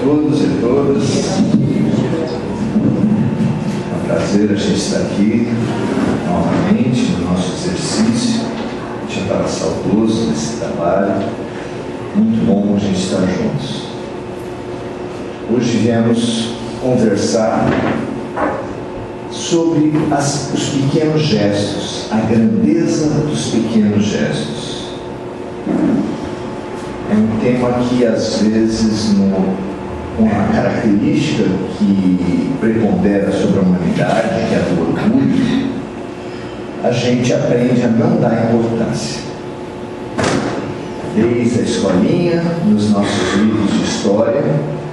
todos e todas. É um prazer a gente estar aqui novamente no nosso exercício. A gente já estava saudoso desse trabalho. Muito bom a gente estar juntos. Hoje viemos conversar sobre os pequenos gestos, a grandeza dos pequenos gestos. É um tema que, às vezes, uma característica que prepondera sobre a humanidade, que é a do orgulho, a gente aprende a não dar importância. Desde a escolinha, nos nossos livros de história,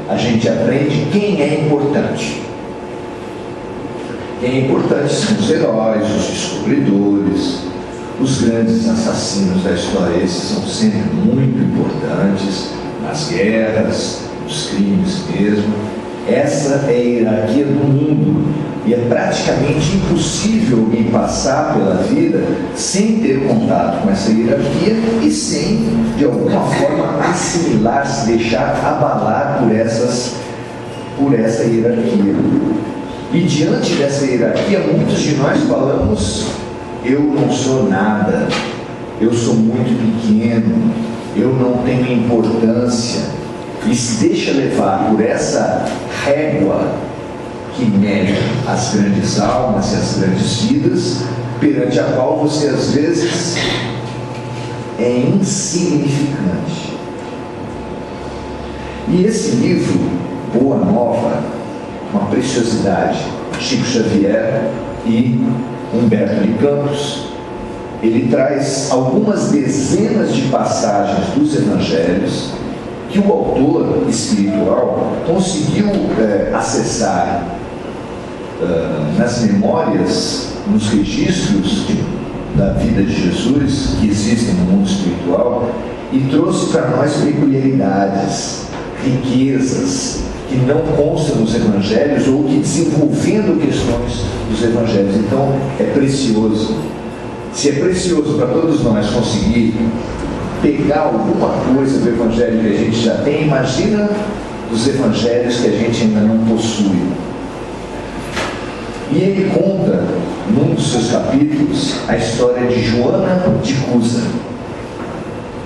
a gente aprende quem é importante. Quem é importante são os heróis, os descobridores, os grandes assassinos da história. Esses são sempre muito importantes nas guerras, nos crimes mesmo. Essa é a hierarquia do mundo e é praticamente impossível alguém passar pela vida sem ter contato com essa hierarquia e sem, de alguma forma, assimilar, se deixar abalar por essa hierarquia. E diante dessa hierarquia, muitos de nós falamos: eu não sou nada, eu sou muito pequeno, eu não tenho importância, e se deixa levar por essa régua que mede as grandes almas e as grandes vidas, perante a qual você às vezes é insignificante. E esse livro, Boa Nova, uma preciosidade, Chico Xavier e Humberto de Campos, ele traz algumas dezenas de passagens dos evangelhos que o autor espiritual conseguiu acessar nas memórias, nos registros da vida de Jesus que existem no mundo espiritual, e trouxe para nós peculiaridades, riquezas que não constam nos evangelhos ou que desenvolvendo questões dos evangelhos. Então é precioso. Se é precioso para todos nós conseguir pegar alguma coisa do evangelho que a gente já tem, imagina os evangelhos que a gente ainda não possui. E ele conta, num dos seus capítulos, a história de Joana de Cusa.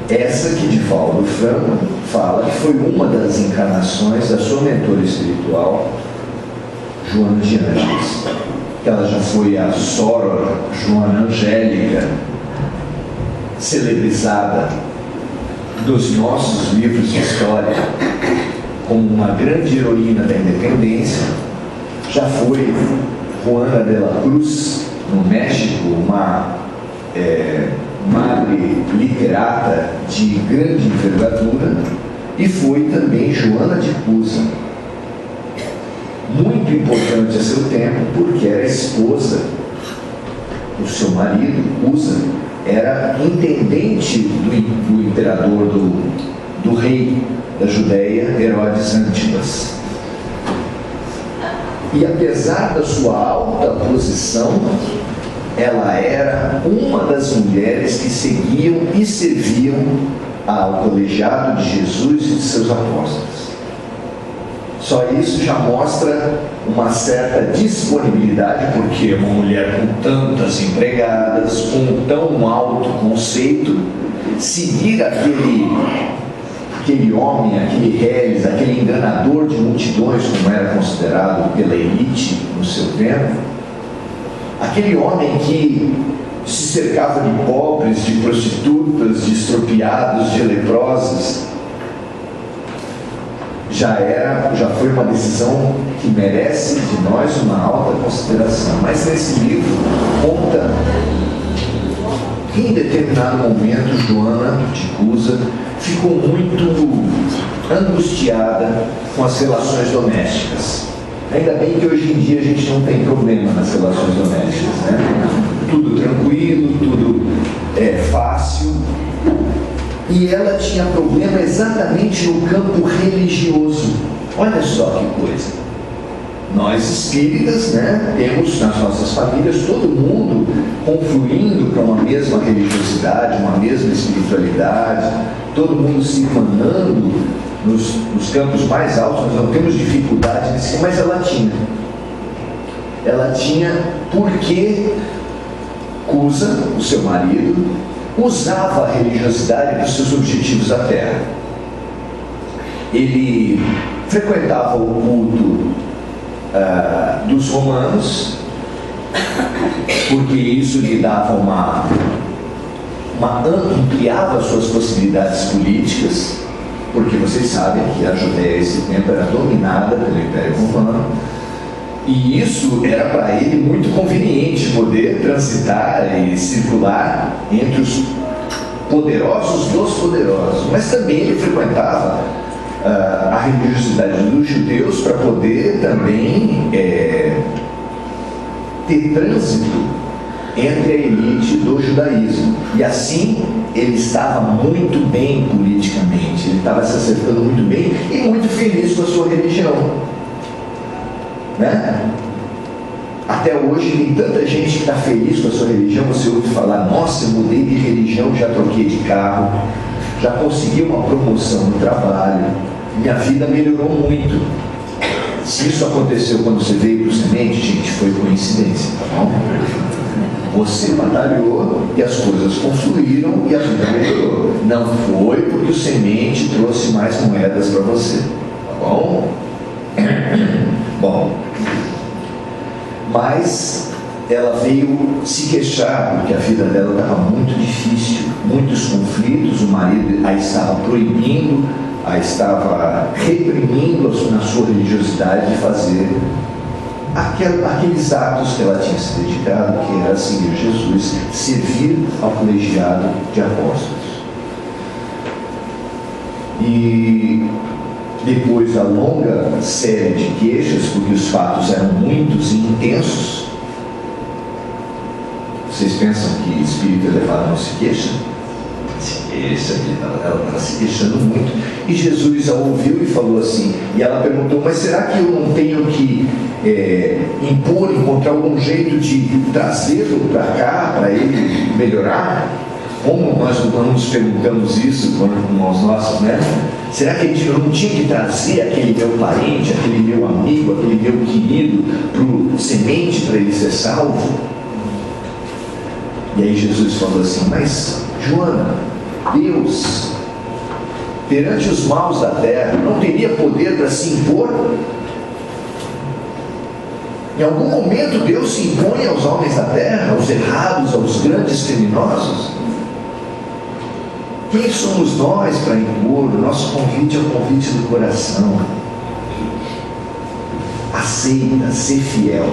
Essa que Divaldo Franco fala que foi uma das encarnações da sua mentora espiritual, Joana de Ângeles. Ela já foi a Soror Joana Angélica, celebrizada nos nossos livros de história como uma grande heroína da independência. Já foi Juana de la Cruz, no México, uma madre literata de grande envergadura, e foi também Joana de Cusa, muito importante a seu tempo, porque era esposa do seu marido. Cusa era intendente do imperador, do rei da Judéia, Herodes Antipas. E apesar da sua alta posição, ela era uma das mulheres que seguiam e serviam ao colegiado de Jesus e de seus apóstolos. Só isso já mostra uma certa disponibilidade, porque uma mulher com tantas empregadas, com tão alto conceito, seguir aquele homem, aquele reles, aquele enganador de multidões, como era considerado pela elite no seu tempo, aquele homem que se cercava de pobres, de prostitutas, de estropiados, de leprosos, já foi uma decisão que merece de nós uma alta consideração. Mas nesse livro conta que em determinado momento Joana de Cusa ficou muito angustiada com as relações domésticas. Ainda bem que hoje em dia a gente não tem problema nas relações domésticas, né? Tudo tranquilo, tudo fácil. E ela tinha problema exatamente no campo religioso. Olha só que coisa. Nós espíritas, né, temos nas nossas famílias todo mundo confluindo para uma mesma religiosidade, uma mesma espiritualidade, todo mundo se emanando nos campos mais altos nós não temos dificuldade nisso, mas ela tinha. Ela tinha porque Cusa, o seu marido, usava a religiosidade para os seus objetivos da terra. Ele frequentava o culto dos romanos, porque isso lhe dava ampliava as suas possibilidades políticas, porque vocês sabem que a Judéia esse tempo era dominada pelo Império Romano, e isso era para ele muito conveniente, poder transitar e circular entre os poderosos dos poderosos. Mas também ele frequentava a religiosidade dos judeus para poder também ter trânsito entre a elite do judaísmo. E assim ele estava muito bem politicamente, ele estava se acertando muito bem e muito feliz com a sua religião, né? Até hoje tem tanta gente que está feliz com a sua religião. Você ouve falar: nossa, eu mudei de religião, já troquei de carro, já consegui uma promoção no trabalho, minha vida melhorou muito. Se isso aconteceu quando você veio para o Semente, gente, foi coincidência, tá bom? Você batalhou e as coisas confluíram e a vida melhorou. Não foi porque o Semente trouxe mais moedas para você, tá bom? Bom, mas ela veio se queixar porque a vida dela estava muito difícil, muitos conflitos, o marido a estava proibindo, a estava reprimindo na sua religiosidade de fazer aqueles atos que ela tinha se dedicado, que era seguir Jesus, servir ao colegiado de apóstolos. E depois da longa série de queixas, porque os fatos eram muitos e intensos, vocês pensam que espírito elevado não se queixa? Se queixa, ela estava se queixando muito. E Jesus a ouviu e falou assim, e ela perguntou: mas será que eu não tenho que encontrar algum jeito de trazê-lo para cá, para ele melhorar? Como nós nos perguntamos isso com os nossos, né? Será que eu não tinha que trazer aquele meu parente, aquele meu amigo, aquele meu querido para o Semente, para ele ser salvo? E aí Jesus falou assim: mas Joana, Deus, perante os maus da terra, não teria poder para se impor? Em algum momento Deus se impõe aos homens da terra, aos errados, aos grandes criminosos? Quem somos nós para impor? O nosso convite é o convite do coração. Aceita, ser fiel.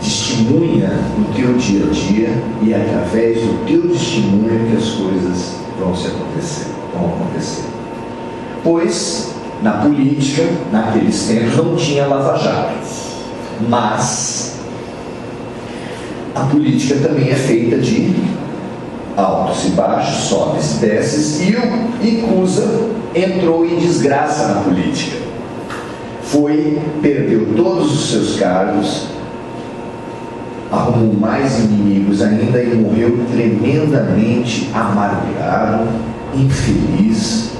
Testemunha no teu dia a dia, e é através do teu testemunho que as coisas vão acontecer. Pois, na política, naqueles tempos, não tinha lava-jato. Mas a política também é feita de altos e baixos, sobes e desces, e Cusa entrou em desgraça na política. Perdeu todos os seus cargos, arrumou mais inimigos ainda e morreu tremendamente amargurado, infeliz,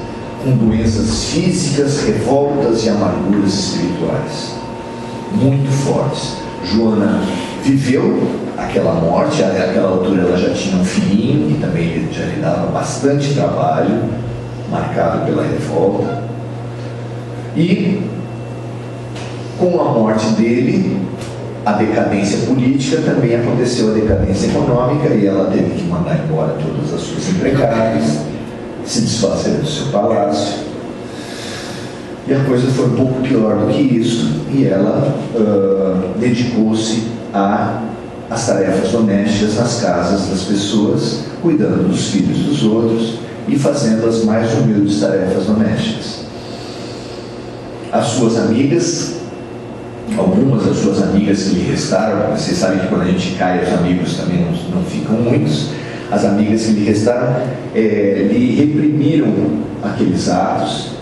com doenças físicas, revoltas e amarguras espirituais muito fortes. Joana viveu aquela morte, àquela altura ela já tinha um filhinho que também já lhe dava bastante trabalho, marcado pela revolta, e com a morte dele, a decadência política, também aconteceu a decadência econômica, e ela teve que mandar embora todas as suas empregadas, se desfazer do seu palácio, e a coisa foi um pouco pior do que isso, e ela dedicou-se às tarefas domésticas nas casas das pessoas, cuidando dos filhos dos outros e fazendo as mais humildes tarefas domésticas. As suas amigas, algumas das suas amigas que lhe restaram, vocês sabem que quando a gente cai, os amigos também não ficam muitos. As amigas que lhe restaram lhe reprimiram aqueles atos.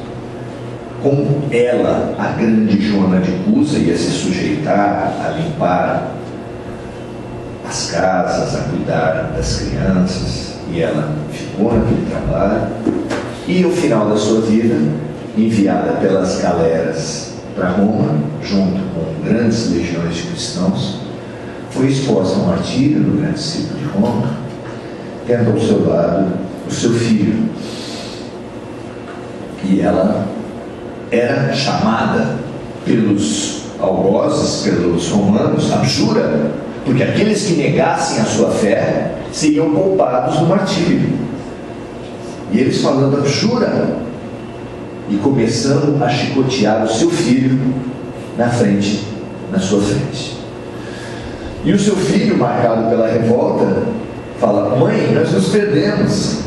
Como ela, a grande Joana de Cusa, ia se sujeitar a limpar as casas, a cuidar das crianças, e ela ficou naquele trabalho. E ao final da sua vida, enviada pelas galeras para Roma, junto com grandes legiões de cristãos, foi exposta ao martírio no grande circo de Roma, tendo ao seu lado o seu filho. E ela era chamada pelos algozes, pelos romanos, abjura, porque aqueles que negassem a sua fé seriam poupados do martírio. E eles falando abjura, e começando a chicotear o seu filho na sua frente. E o seu filho, marcado pela revolta, fala: mãe, nós nos perdemos.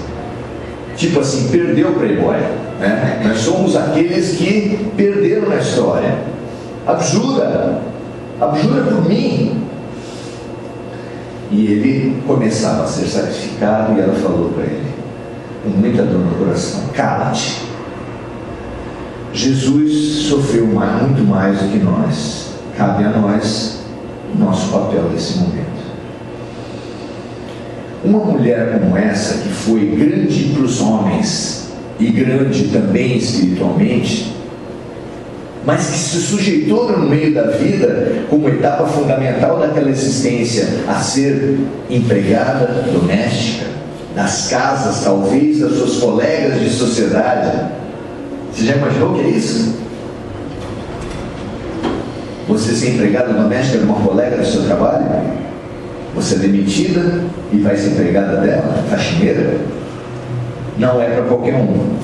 Tipo assim, perdeu o Playboy, né? Nós somos aqueles que perderam na história. Abjura por mim. E ele começava a ser sacrificado, e ela falou para ele, com muita dor no coração: cala-te. Jesus sofreu muito mais do que nós. Cabe a nós o nosso papel nesse momento. Uma mulher como essa, que foi grande para os homens e grande também espiritualmente, mas que se sujeitou no meio da vida, como etapa fundamental daquela existência, a ser empregada doméstica, das casas, talvez, das suas colegas de sociedade. Você já imaginou o que é isso? Você ser empregada doméstica de uma colega do seu trabalho? Você é demitida e vai ser empregada dela, faxineira? Não é para qualquer um.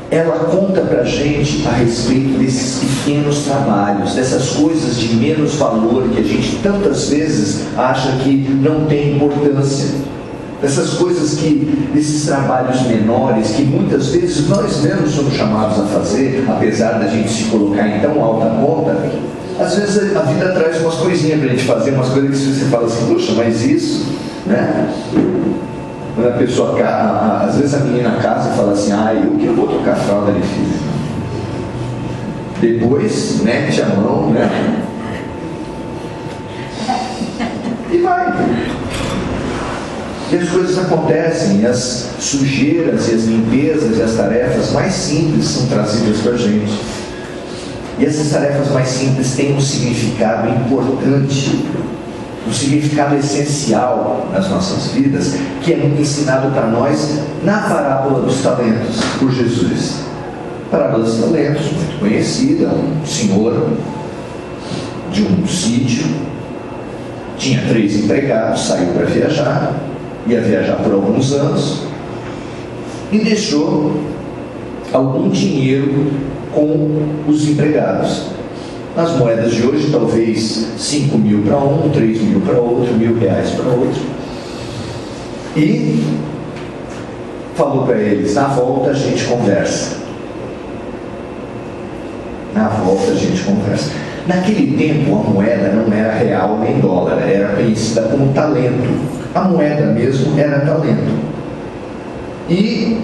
Ela conta para a gente a respeito desses pequenos trabalhos, dessas coisas de menos valor que a gente tantas vezes acha que não tem importância, dessas coisas desses trabalhos menores que muitas vezes nós mesmos somos chamados a fazer, apesar da gente se colocar em tão alta conta. Às vezes a vida traz umas coisinhas para a gente fazer, umas coisas que você fala assim: puxa, mas isso, né? Quando a pessoa, às vezes a menina casa e fala assim: eu que eu vou trocar a fralda de filho. Depois, mete a mão, né? E vai. E as coisas acontecem, e as sujeiras, e as limpezas, e as tarefas mais simples são trazidas para a gente. E essas tarefas mais simples têm um significado importante, um significado essencial nas nossas vidas, que é ensinado para nós na parábola dos talentos, por Jesus. A parábola dos talentos, muito conhecida, um senhor de um sítio, tinha 3 empregados, saiu para viajar, ia viajar por alguns anos, e deixou algum dinheiro com os empregados. Nas moedas de hoje, talvez 5 mil para um, 3 mil para outro, R$1.000 para outro. E falou para eles: na volta a gente conversa. Na volta a gente conversa. Naquele tempo a moeda não era real nem dólar, era conhecida como talento. A moeda mesmo era talento. E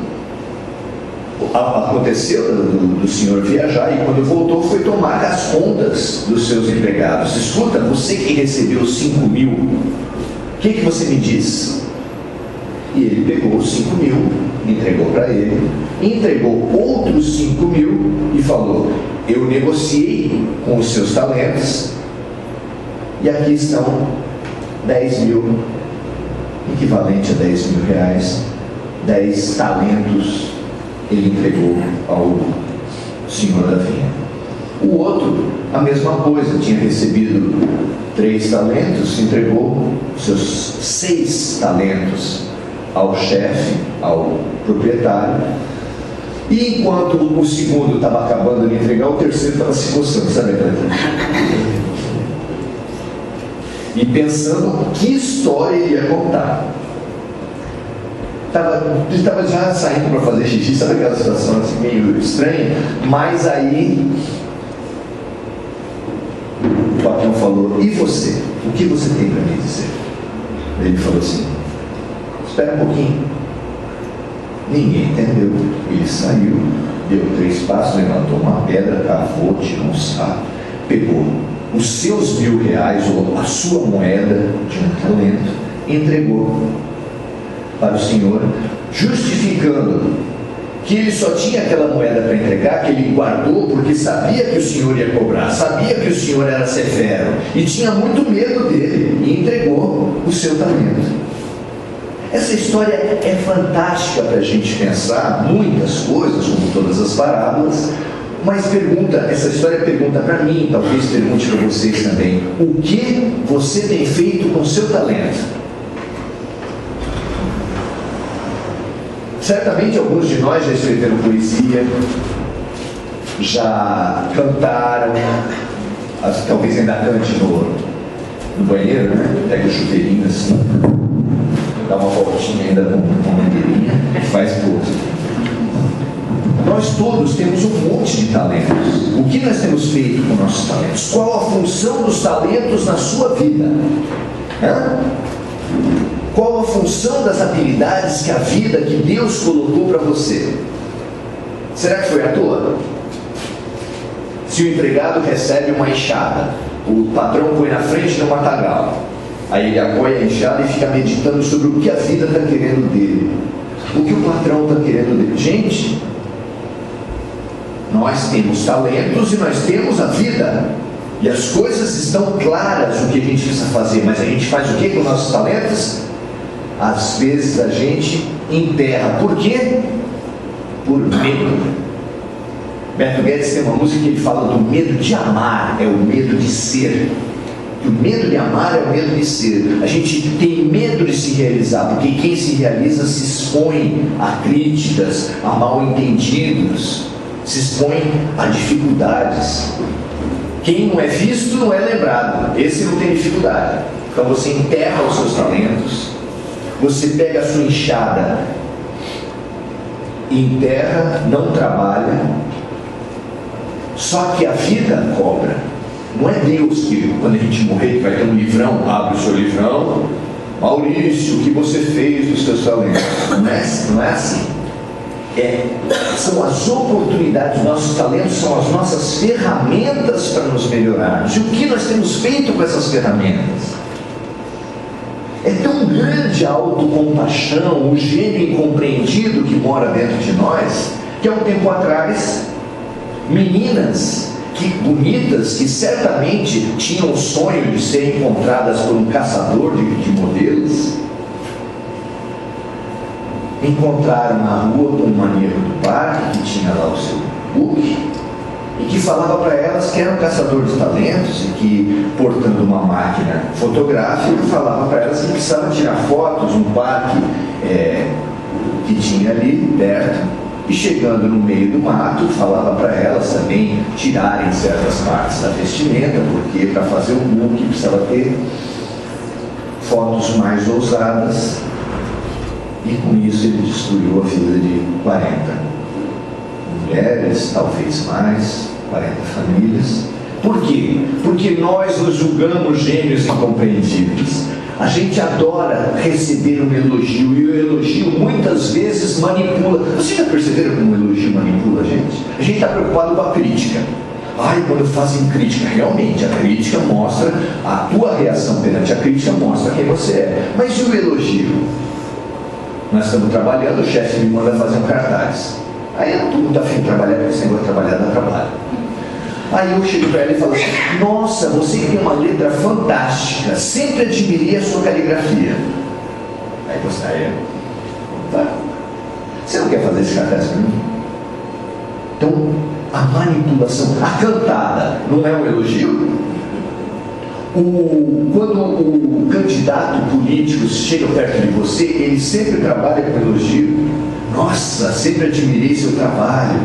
aconteceu do senhor viajar, e quando voltou foi tomar as contas dos seus empregados. Escuta, você que recebeu 5 mil, o que você me diz? E ele pegou os 5 mil, entregou para ele, entregou outros 5 mil e falou: eu negociei com os seus talentos, e aqui estão 10 mil, equivalente a R$10.000, 10 talentos. Ele entregou ao senhor da vinha. O outro, a mesma coisa, tinha recebido 3 talentos, entregou seus 6 talentos ao chefe, ao proprietário. E enquanto o segundo estava acabando de entregar, o terceiro estava se coçando, sabe? E pensando que história ele ia contar. Ele estava já saindo para fazer xixi, sabe aquela situação assim, meio estranha? Mas aí o patrão falou: e você? O que você tem para me dizer? Ele falou assim: espera um pouquinho. Ninguém entendeu. Ele saiu, deu 3 passos, levantou uma pedra, cavou, tirou um saco, pegou os seus R$1.000 ou a sua moeda de um talento, entregou para o senhor, justificando que ele só tinha aquela moeda para entregar, que ele guardou porque sabia que o Senhor ia cobrar, sabia que o Senhor era severo e tinha muito medo dele e entregou o seu talento. Essa história é fantástica para a gente pensar muitas coisas, como todas as parábolas, mas essa história pergunta para mim, talvez pergunte para vocês também: o que você tem feito com o seu talento? Certamente alguns de nós já escreveram poesia, já cantaram, talvez ainda cante no banheiro, né? Pega o chuveirinho assim, dá uma voltinha ainda com uma bandeirinha e faz pose. Nós todos temos um monte de talentos. O que nós temos feito com nossos talentos? Qual a função dos talentos na sua vida? Qual a função das habilidades que a vida, que Deus colocou para você? Será que foi à toa? Se o empregado recebe uma enxada, o patrão põe na frente do matagal, aí ele apoia a enxada e fica meditando sobre o que a vida está querendo dele, o que o patrão está querendo dele. Gente, nós temos talentos e nós temos a vida, e as coisas estão claras o que a gente precisa fazer, mas a gente faz o que com nossos talentos? Às vezes a gente enterra. Por quê? Por medo. Beto Guedes tem uma música que ele fala do medo de amar, é o medo de ser. E o medo de amar é o medo de ser. A gente tem medo de se realizar, porque quem se realiza se expõe a críticas, a mal entendidos, se expõe a dificuldades. Quem não é visto não é lembrado. Esse não tem dificuldade. Então você enterra os seus talentos, você pega a sua enxada, enterra, não trabalha. Só que a vida cobra. Não é Deus que, quando a gente morrer, que vai ter um livrão, abre o seu livrão, Maurício, o que você fez dos seus talentos? Não é assim. São as oportunidades, nossos talentos são as nossas ferramentas para nos melhorarmos. E o que nós temos feito com essas ferramentas? É tão grande a autocompaixão, o gênio incompreendido que mora dentro de nós, que há um tempo atrás, meninas bonitas, que certamente tinham o sonho de serem encontradas por um caçador de modelos, encontraram na rua com um maníaco do parque, que tinha lá o seu book, e que falava para elas que era um caçador de talentos e que, portando uma máquina fotográfica, falava para elas que precisava tirar fotos num parque que tinha ali perto, e chegando no meio do mato, falava para elas também tirarem certas partes da vestimenta, porque para fazer o book precisava ter fotos mais ousadas, e com isso ele destruiu a vida de 40 mulheres, talvez mais, 40 famílias. Por quê? Porque nós nos julgamos gênios incompreendidos. A gente adora receber um elogio, e o elogio muitas vezes manipula. Vocês já perceberam como o elogio manipula a gente? A gente está preocupado com a crítica. Quando fazem crítica, realmente a crítica mostra, a tua reação perante a crítica mostra quem você é. Mas e o elogio? Nós estamos trabalhando, o chefe me manda fazer um cartaz. Aí eu não estou muito afim de trabalhar, porque esse negócio de trabalhar dá trabalho. Aí eu chego para ela e falo assim: nossa, você que tem uma letra fantástica, sempre admirei a sua caligrafia. Aí você, tá. Você não quer fazer esse cartaz para mim? Então, a manipulação, a cantada, não é um elogio? Quando o candidato político chega perto de você, ele sempre trabalha com elogio. Nossa, sempre admirei seu trabalho.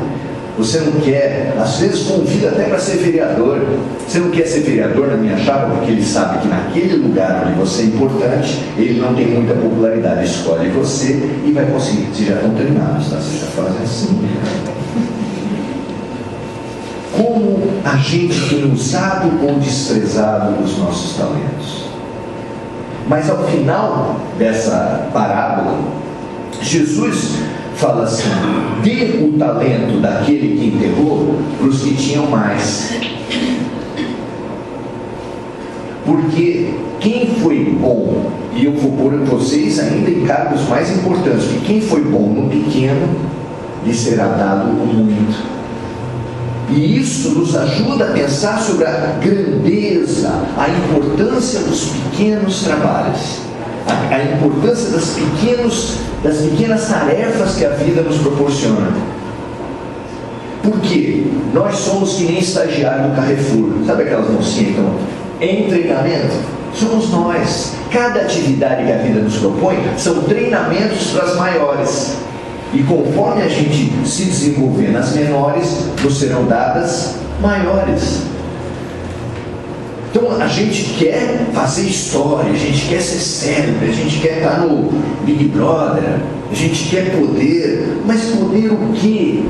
Você não quer, às vezes convida até para ser vereador. Você não quer ser vereador na minha chapa porque ele sabe que naquele lugar onde você é importante, ele não tem muita popularidade, escolhe você e vai conseguir. Vocês já estão treinados, tá? Vocês já fazem assim. Como a gente tem usado ou desprezado os nossos talentos. Mas ao final dessa parábola, Jesus fala assim: dê o talento daquele que enterrou para os que tinham mais. Porque quem foi bom E eu vou pôr vocês ainda em cargos mais importantes, porque quem foi bom no pequeno, lhe será dado o muito. E isso nos ajuda a pensar sobre a grandeza, a importância dos pequenos trabalhos, a importância das pequenas tarefas que a vida nos proporciona. Por quê? Nós somos que nem estagiário do Carrefour. Sabe aquelas mocinhas que estão em treinamento? Somos nós. Cada atividade que a vida nos propõe são treinamentos para as maiores. E conforme a gente se desenvolver nas menores, nos serão dadas maiores. Então a gente quer fazer história, a gente quer ser célebre, a gente quer estar no Big Brother, a gente quer poder, mas poder o quê?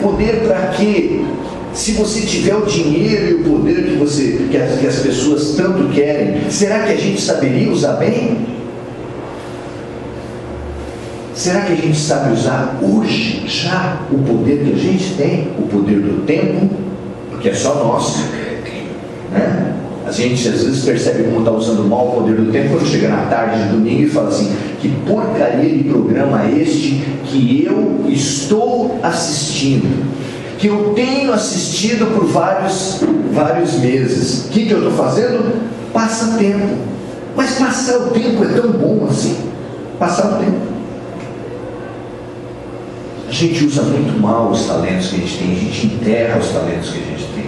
Poder para quê? Se você tiver o dinheiro e o poder que as pessoas tanto querem, será que a gente saberia usar bem? Será que a gente sabe usar hoje, já, o poder que a gente tem? O poder do tempo, porque é só nosso, né? A gente às vezes percebe como está usando mal o poder do tempo quando chega na tarde de domingo e fala assim: que porcaria de programa é este que eu estou assistindo, que eu tenho assistido por vários meses. O que eu estou fazendo? Passa tempo. Mas passar o tempo é tão bom assim? Passar o tempo. A gente usa muito mal os talentos que a gente tem, a gente enterra os talentos que a gente tem.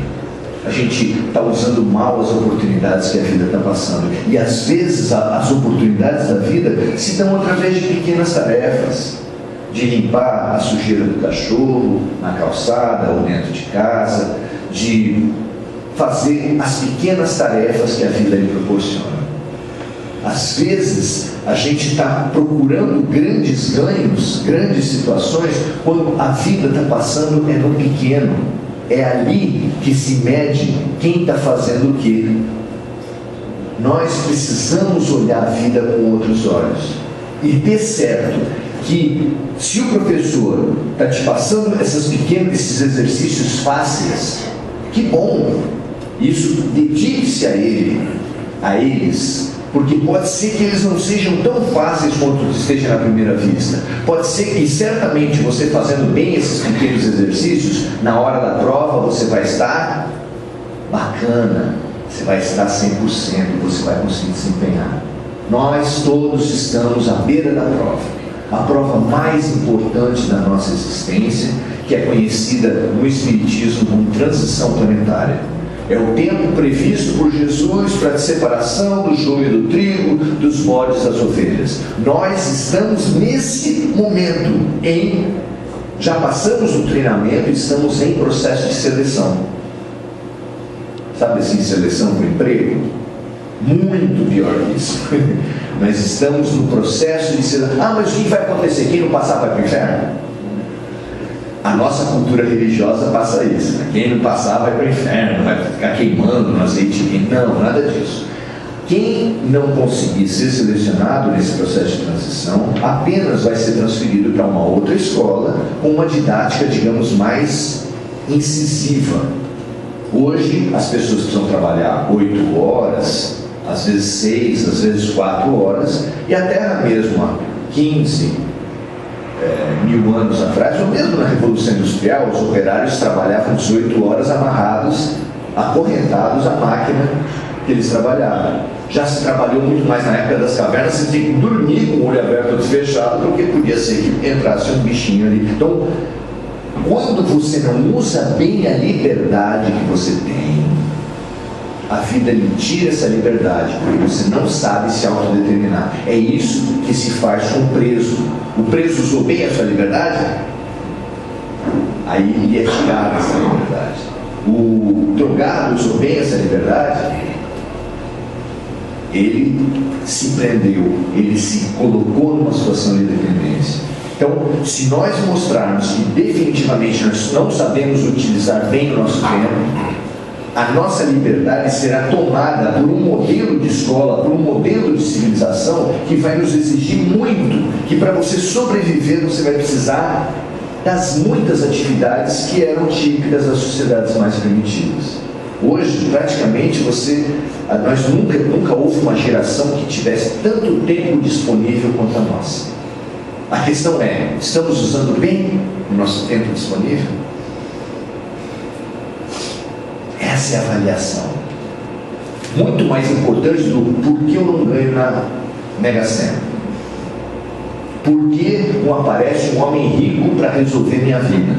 A gente está usando mal as oportunidades que a vida está passando. E às vezes as oportunidades da vida se dão através de pequenas tarefas. De limpar a sujeira do cachorro na calçada ou dentro de casa. De fazer as pequenas tarefas que a vida lhe proporciona. Às vezes a gente está procurando grandes ganhos, grandes situações, quando a vida está passando no pequeno. É ali que se mede quem está fazendo o quê. Nós precisamos olhar a vida com outros olhos e ter certo que se o professor está te passando esses exercícios fáceis, que bom, isso, dedique-se a eles, porque pode ser que eles não sejam tão fáceis quanto esteja na primeira vista. Pode ser que certamente você fazendo bem esses pequenos exercícios, na hora da prova você vai estar bacana, você vai estar 100%, você vai conseguir desempenhar. Nós todos estamos à beira da prova. A prova mais importante da nossa existência, que é conhecida no Espiritismo como transição planetária. É o tempo previsto por Jesus para a separação do joio do trigo, dos bodes das ovelhas. Nós estamos nesse momento já passamos o treinamento e estamos em processo de seleção. Sabe assim, seleção para o emprego? Muito pior que isso. Nós estamos no processo de seleção. Mas o que vai acontecer? Quem não passar vai para o inferno? A nossa cultura religiosa passa isso, né? Quem não passar vai para o inferno, vai ficar queimando no azeite. Não, nada disso. Quem não conseguir ser selecionado nesse processo de transição, apenas vai ser transferido para uma outra escola com uma didática, digamos, mais incisiva. Hoje, as pessoas precisam trabalhar 8 horas, às vezes 6, às vezes 4 horas, e a Terra mesmo, há 15 mil anos atrás, ou mesmo na Revolução Industrial, os operários trabalhavam 18 horas amarrados, acorrentados à máquina que eles trabalhavam. Já se trabalhou muito mais na época das cavernas, você tem que dormir com o olho aberto ou fechado, porque podia ser que entrasse um bichinho ali. Então, quando você não usa bem a liberdade que você tem, a vida lhe tira essa liberdade, porque você não sabe se autodeterminar. É isso que se faz com o preso. O preso usou bem a sua liberdade, aí lhe é tirada essa liberdade. O drogado usou bem essa liberdade, ele se prendeu, ele se colocou numa situação de dependência. Então, se nós mostrarmos que definitivamente nós não sabemos utilizar bem o nosso tempo, a nossa liberdade será tomada por um modelo de escola, por um modelo de civilização que vai nos exigir muito, que para você sobreviver você vai precisar das muitas atividades que eram típicas das sociedades mais primitivas. Hoje, praticamente, nós nunca houve uma geração que tivesse tanto tempo disponível quanto a nossa. A questão é, estamos usando bem o nosso tempo disponível? Essa é a avaliação. Muito mais importante do por que eu não ganho na Mega Sena. Por que não aparece um homem rico para resolver minha vida?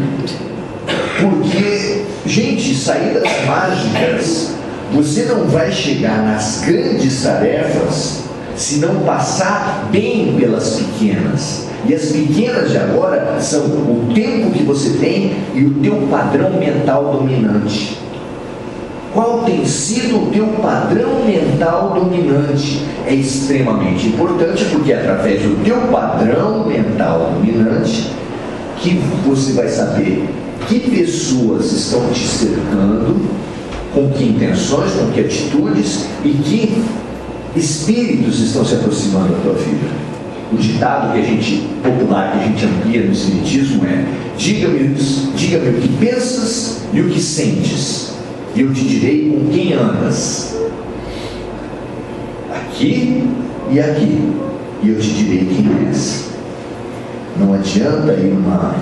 Porque, gente, saídas mágicas, você não vai chegar nas grandes tarefas se não passar bem pelas pequenas. E as pequenas de agora são o tempo que você tem e o teu padrão mental dominante. Qual tem sido o teu padrão mental dominante? É extremamente importante, porque é através do teu padrão mental dominante que você vai saber que pessoas estão te cercando, com que intenções, com que atitudes e que espíritos estão se aproximando da tua vida. O ditado popular que a gente amplia no Espiritismo é: diga-me o que pensas e o que sentes, e eu te direi com quem andas. Aqui e aqui, e eu te direi quem és. Não adianta ir numa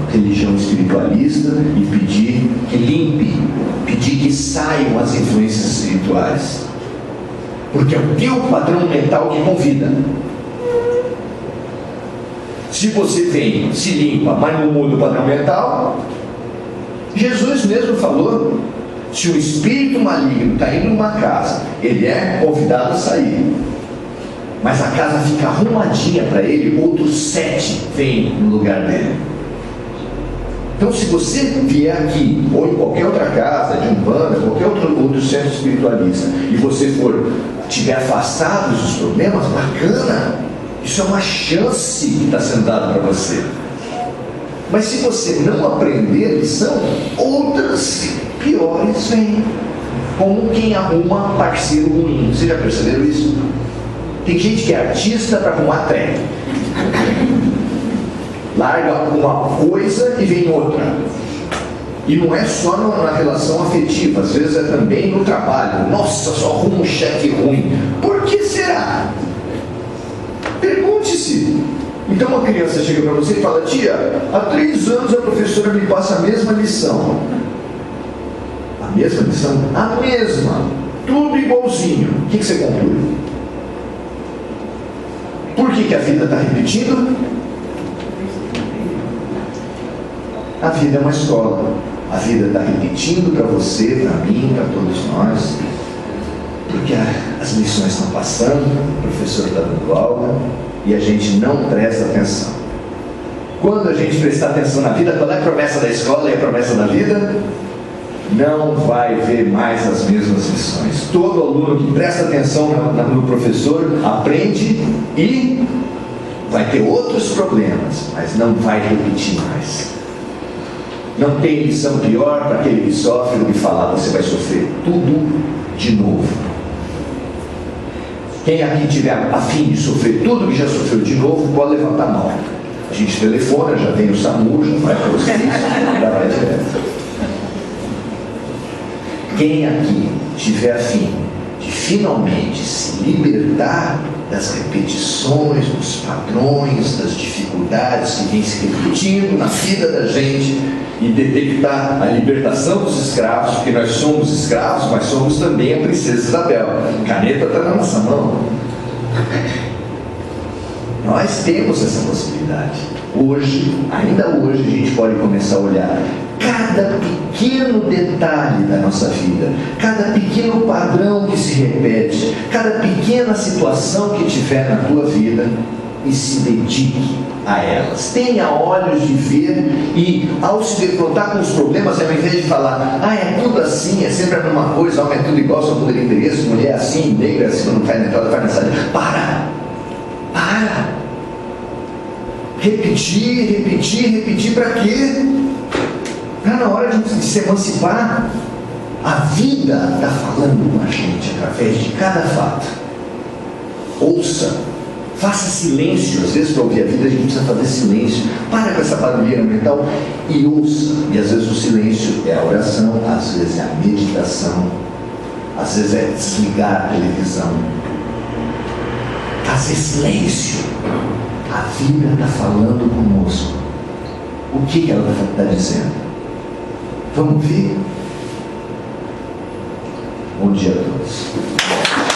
religião espiritualista e pedir que limpe, pedir que saiam as influências espirituais, porque é o teu padrão mental que convida. Se você vem, se limpa, mas não muda o padrão mental, Jesus mesmo falou: se o espírito maligno está indo numa casa, ele é convidado a sair, mas a casa fica arrumadinha para ele, outros 7 vêm no lugar dele. Então, se você vier aqui, ou em qualquer outra casa, de Umbanda, qualquer outro centro espiritualista, e você estiver afastado dos problemas, bacana, isso é uma chance que está sendo dada para você. Mas se você não aprender a lição, outras piores vêm, como quem arruma parceiro ruim. Vocês já perceberam isso? Tem gente que é artista para arrumar trem. Larga uma coisa e vem outra. E não é só na relação afetiva, às vezes é também no trabalho. Nossa, só arruma um chefe ruim. Por que será? Pergunte-se. Então uma criança chega para você e fala: tia, há 3 anos a professora me passa a mesma lição. A mesma lição? A mesma. Tudo igualzinho. O que você conclui? Por que a vida está repetindo? A vida é uma escola. A vida está repetindo para você, para mim, para todos nós, porque as lições estão passando, o professor está dando aula e a gente não presta atenção. Quando a gente prestar atenção na vida, qual é a promessa da escola e a promessa da vida? Não vai ver mais as mesmas lições. Todo aluno que presta atenção no professor aprende e vai ter outros problemas, mas não vai repetir mais. Não tem lição pior para aquele que sofre do que falar: você vai sofrer tudo de novo. Quem aqui tiver a fim de sofrer tudo que já sofreu de novo, pode levantar a mão. A gente telefona, já tem o SAMU, já vai para os serviços, já vai direto. Quem aqui tiver a fim de finalmente se libertar das repetições, dos padrões, das dificuldades que vêm se repetindo na vida da gente, e detectar a libertação dos escravos, porque nós somos escravos, mas somos também a princesa Isabel. A caneta está na nossa mão. Nós temos essa possibilidade. Hoje, ainda hoje, a gente pode começar a olhar cada pequeno detalhe da nossa vida, cada pequeno padrão que se repete, cada pequena situação que tiver na tua vida, e se dedique a elas. Tenha olhos de ver e, ao se defrontar com os problemas, ao invés de falar: é tudo assim, é sempre a mesma coisa, homem é tudo igual, só muda de interesse, mulher é assim, negra é assim, não faz na entrada, faz na saída. Para! Repetir para quê? Para na hora de se emancipar. A vida está falando com a gente através de cada fato. Ouça Faça silêncio. Às vezes, para ouvir a vida, a gente precisa fazer silêncio. Para com essa barulheira mental e ouça. E às vezes o silêncio é a oração, às vezes é a meditação, às vezes é desligar a televisão. Fazer silêncio. A vida está falando conosco. O que ela está dizendo? Vamos ver? Bom dia a todos.